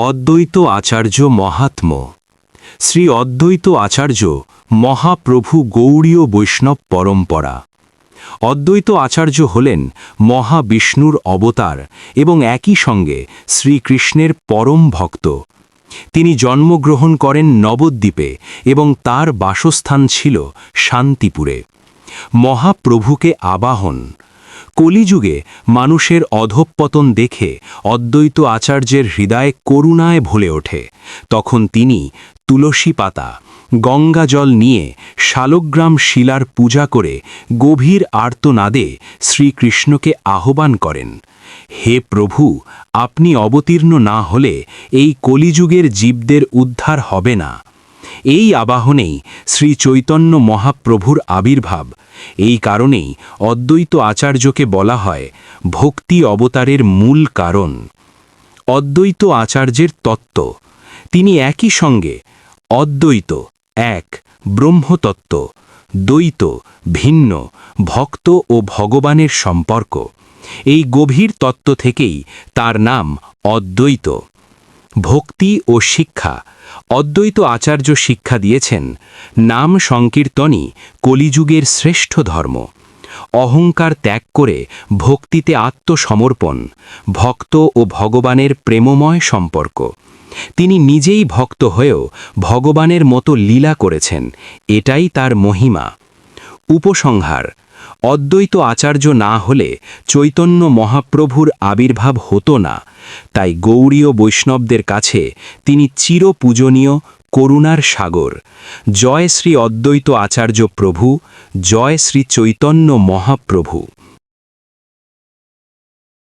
অদ্বৈত আচার্য মহাত্ম্য। শ্রী অদ্বৈত আচার্য মহাপ্রভু গৌড়ীয় বৈষ্ণব পরম্পরা। অদ্বৈত আচার্য হলেন মহাবিষ্ণুর অবতার এবং একই সঙ্গে শ্রীকৃষ্ণের পরম ভক্ত। তিনি জন্মগ্রহণ করেন নবদ্বীপে এবং তার বাসস্থান ছিল শান্তিপুরে। মহাপ্রভুকে আবাহন। কলিযুগে মানুষের অধঃপতন দেখে অদ্বৈত আচার্যের হৃদয় করুণায় ভরে ওঠে। তখন তিনি তুলসী পাতা, গঙ্গাজল নিয়ে শালগ্রাম শিলার পূজা করে গভীর আর্তনাদে শ্রীকৃষ্ণকে আহ্বান করেন, হে প্রভু, আপনি অবতীর্ণ না হলে এই কলিযুগের জীবদের উদ্ধার হবে না। এই আবাহনেই শ্রী চৈতন্য মহাপ্রভুর আবির্ভাব। এই কারণেই অদ্বৈত আচার্যকে বলা হয় ভক্তি অবতারের মূল কারণ। অদ্বৈত আচার্যের তত্ত্ব। তিনি একই সঙ্গে অদ্বৈত এক, ব্রহ্মতত্ত্ব, দ্বৈত ভিন্ন, ভক্ত ও ভগবানের সম্পর্ক। এই গভীর তত্ত্ব থেকেই তার নাম অদ্বৈত। ভক্তি ও শিক্ষা। অদ্বৈত আচার্য শিক্ষা দিয়েছেন নাম সংকীর্তনই কলিযুগের শ্রেষ্ঠ ধর্ম। অহংকার ত্যাগ করে ভক্তিতে আত্মসমর্পণ, ভক্ত ও ভগবানের প্রেমময় সম্পর্ক। তিনি নিজেই ভক্ত হয়েও ভগবানের মতো লীলা করেছেন, এটাই তার মহিমা। উপসংহার। অদ্বৈত আচার্য না হলে চৈতন্য মহাপ্রভুর আবির্ভাব হতো না। তাই গৌড়ীয় বৈষ্ণবদের কাছে তিনি চিরপূজনীয়, করুণার সাগর। জয় শ্রী অদ্বৈত আচার্য প্রভু, জয় শ্রী চৈতন্য মহাপ্রভু।